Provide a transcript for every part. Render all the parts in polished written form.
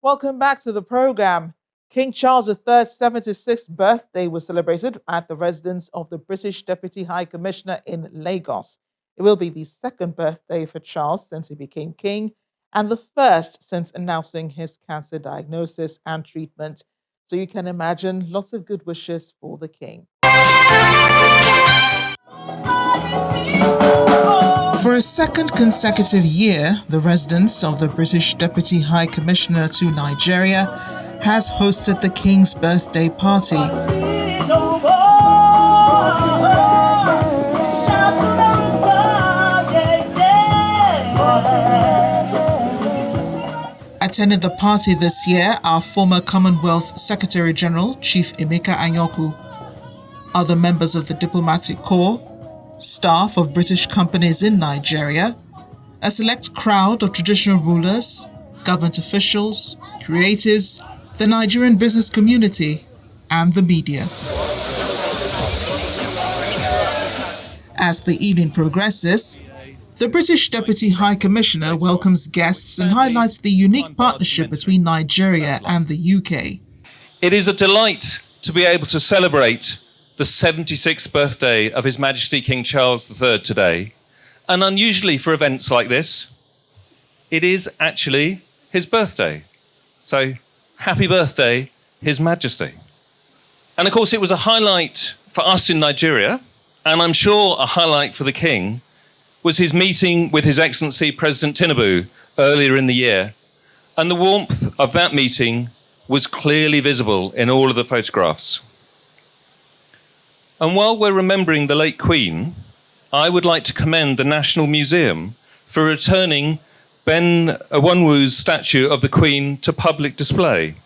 Welcome back to the program. King Charles III's 76th birthday was celebrated at the residence of the British Deputy High Commissioner in Lagos. It will be the second birthday for Charles since he became king and the first since announcing his cancer diagnosis and treatment. So you can imagine lots of good wishes for the king. For a second consecutive year, the residence of the British Deputy High Commissioner to Nigeria has hosted the King's birthday party. Attending the party this year are former Commonwealth Secretary General Chief Emeka Anyaoku, other members of the diplomatic corps, staff of British companies in Nigeria, a select crowd of traditional rulers, government officials, creatives, the Nigerian business community, and the media. As the evening progresses, the British Deputy High Commissioner welcomes guests and highlights the unique partnership between Nigeria and the UK. It is a delight to be able to celebrate the 76th birthday of His Majesty King Charles III today. And unusually for events like this, it is actually his birthday. So happy birthday, His Majesty. And of course, it was a highlight for us in Nigeria, and I'm sure a highlight for the King, was his meeting with His Excellency President Tinubu earlier in the year. And the warmth of that meeting was clearly visible in all of the photographs. And while we're remembering the late Queen, I would like to commend the National Museum for returning Ben Owanwu's statue of the Queen to public display.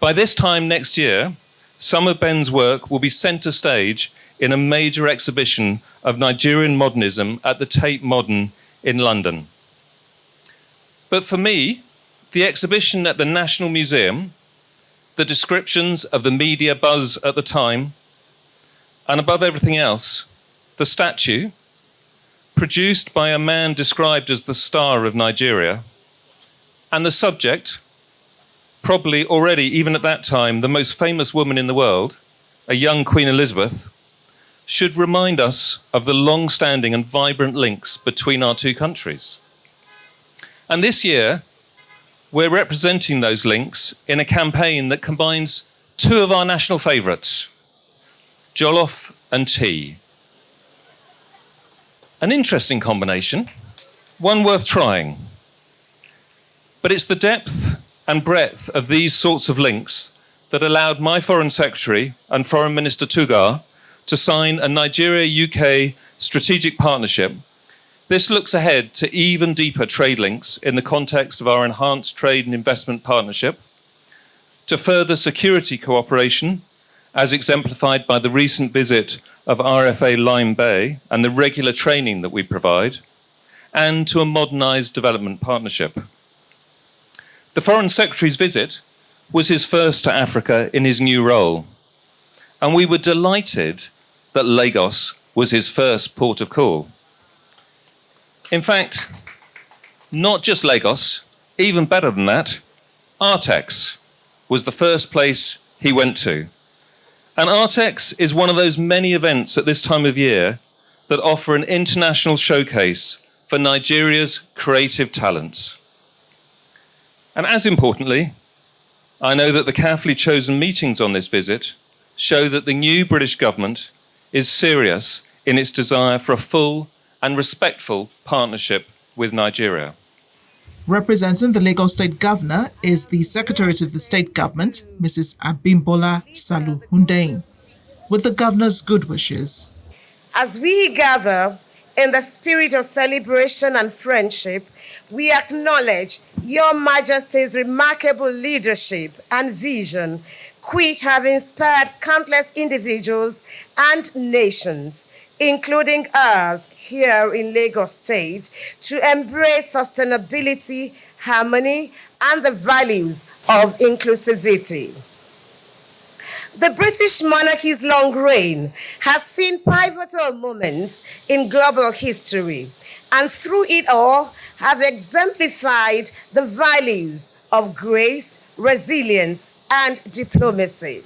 By this time next year, some of Ben's work will be centre stage in a major exhibition of Nigerian modernism at the Tate Modern in London. But for me, the exhibition at the National Museum, the descriptions of the media buzz at the time, and above everything else, the statue, produced by a man described as the star of Nigeria, and the subject, probably already, even at that time, the most famous woman in the world, a young Queen Elizabeth, should remind us of the long-standing and vibrant links between our two countries. And this year, we're representing those links in a campaign that combines two of our national favourites, jollof and tea. An interesting combination, one worth trying. But it's the depth and breadth of these sorts of links that allowed my Foreign Secretary and Foreign Minister Tugar to sign a Nigeria-UK strategic partnership. This looks ahead to even deeper trade links in the context of our enhanced trade and investment partnership, to further security cooperation, as exemplified by the recent visit of RFA Lime Bay and the regular training that we provide, and to a modernised development partnership. The Foreign Secretary's visit was his first to Africa in his new role, and we were delighted that Lagos was his first port of call. In fact, not just Lagos, even better than that, Artex was the first place he went to. And Artex is one of those many events at this time of year that offer an international showcase for Nigeria's creative talents. And as importantly, I know that the carefully chosen meetings on this visit show that the new British government is serious in its desire for a full and respectful partnership with Nigeria. Representing the Lagos State Governor is the Secretary to the State Government, Mrs. Abimbola Salu Hundeyin, with the Governor's good wishes. As we gather in the spirit of celebration and friendship, we acknowledge Your Majesty's remarkable leadership and vision, which have inspired countless individuals and nations, including ours here in Lagos State, to embrace sustainability, harmony, and the values of inclusivity. The British monarchy's long reign has seen pivotal moments in global history, and through it all have exemplified the values of grace, resilience, and diplomacy.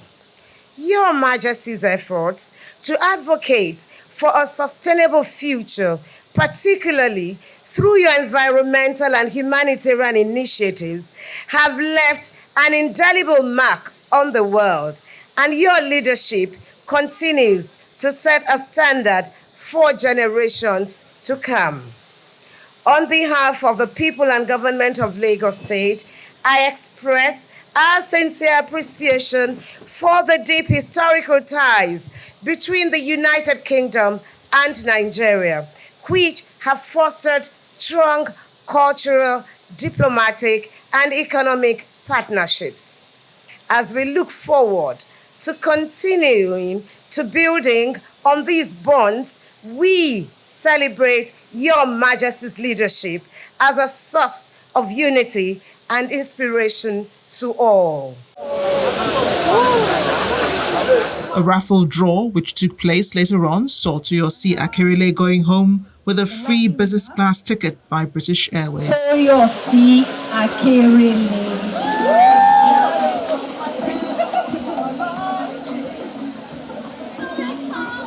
Your Majesty's efforts to advocate for a sustainable future, particularly through your environmental and humanitarian initiatives, have left an indelible mark on the world, and your leadership continues to set a standard for generations to come. On behalf of the people and government of Lagos State, I express our sincere appreciation for the deep historical ties between the United Kingdom and Nigeria, which have fostered strong cultural, diplomatic, and economic partnerships. As we look forward to continuing to building on these bonds, we celebrate Your Majesty's leadership as a source of unity and inspiration to all. A raffle draw, which took place later on, saw Toyosi Akerile going home with a free business class ticket by British Airways. Toyosi Akerile.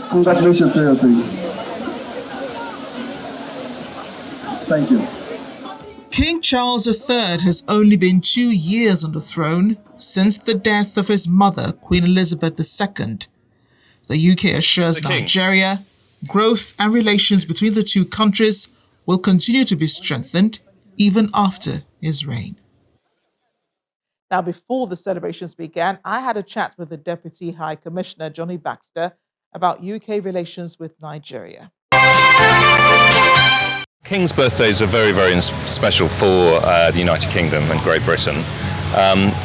Congratulations, Toyosi. Thank you. King Charles III has only been 2 years on the throne since the death of his mother, Queen Elizabeth II. The UK assures Nigeria growth and relations between the two countries will continue to be strengthened even after his reign. Now, before the celebrations began, I had a chat with the Deputy High Commissioner, Johnny Baxter, about UK relations with Nigeria. King's birthdays are very, very special for the United Kingdom and Great Britain.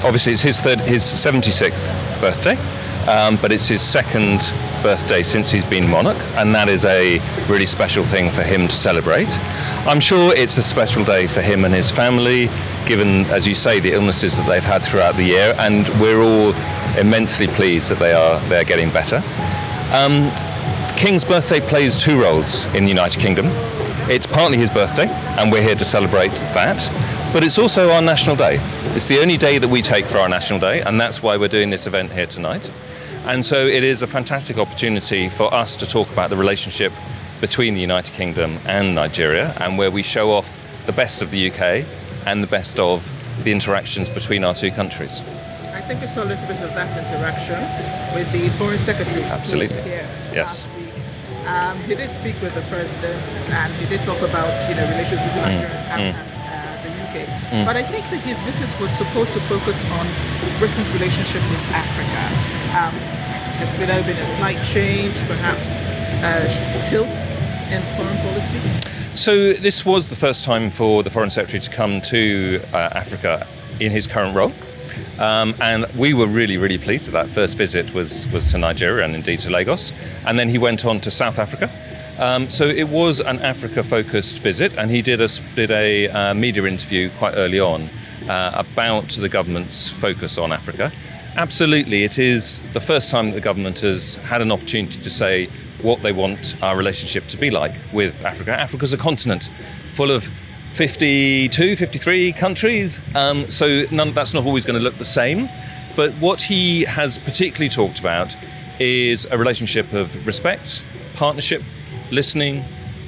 Obviously, it's his 76th birthday, but it's his second birthday since he's been monarch, and that is a really special thing for him to celebrate. I'm sure it's a special day for him and his family, given, as you say, the illnesses that they've had throughout the year, and we're all immensely pleased that they're getting better. King's birthday plays two roles in the United Kingdom. It's partly his birthday, and we're here to celebrate that, but it's also our national day. It's the only day that we take for our national day, and that's why we're doing this event here tonight. And so it is a fantastic opportunity for us to talk about the relationship between the United Kingdom and Nigeria, and where we show off the best of the UK and the best of the interactions between our two countries. I think we saw a little bit of that interaction with the Foreign Secretary. Absolutely. Here yes. Last week. He did speak with the president, and he did talk about relations between Nigeria and the UK. But I think that his visit was supposed to focus on Britain's relationship with Africa. Has there been a slight change, perhaps tilt in foreign policy? So this was the first time for the Foreign Secretary to come to Africa in his current role. And we were really, really pleased that first visit was to Nigeria and indeed to Lagos. And then he went on to South Africa. So it was an Africa-focused visit, and he did a media interview quite early on about the government's focus on Africa. Absolutely, it is the first time that the government has had an opportunity to say what they want our relationship to be like with Africa. Africa's a continent full of 52, 53 countries, so that's not always going to look the same. But what he has particularly talked about is a relationship of respect, partnership, listening,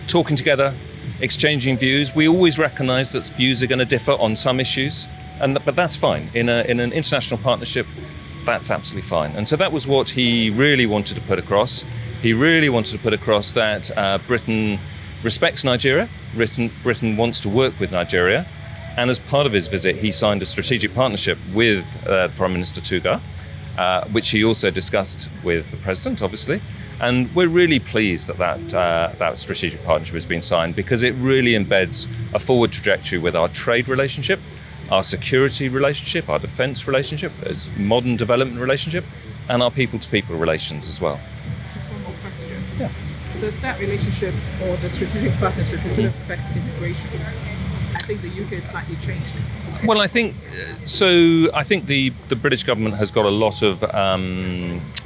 talking together, exchanging views. We always recognise that views are going to differ on some issues, but that's fine. In an international partnership, that's absolutely fine. And so that was what he really wanted to put across. He really wanted to put across that Britain respects Nigeria. Britain wants to work with Nigeria. And as part of his visit, he signed a strategic partnership with Foreign Minister Tuga, which he also discussed with the President, obviously. And we're really pleased that strategic partnership has been signed, because it really embeds a forward trajectory with our trade relationship, our security relationship, our defence relationship, as modern development relationship, and our people-to-people relations as well. Just one more question. Yeah. Does that relationship or the strategic partnership, does it affect immigration? I think the UK has slightly changed. Well, I think the British government has got a lot of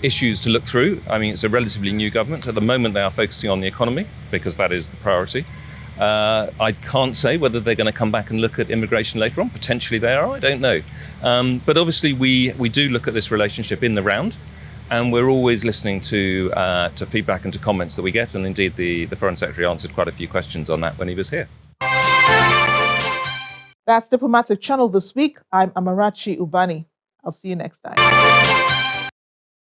issues to look through. I mean, it's a relatively new government. At the moment, they are focusing on the economy, because that is the priority. I can't say whether they're going to come back and look at immigration later on. Potentially they are, I don't know. But obviously we do look at this relationship in the round, and we're always listening to feedback and to comments that we get. And indeed, the Foreign Secretary answered quite a few questions on that when he was here. That's Diplomatic Channel this week. I'm Amarachi Ubani. I'll see you next time.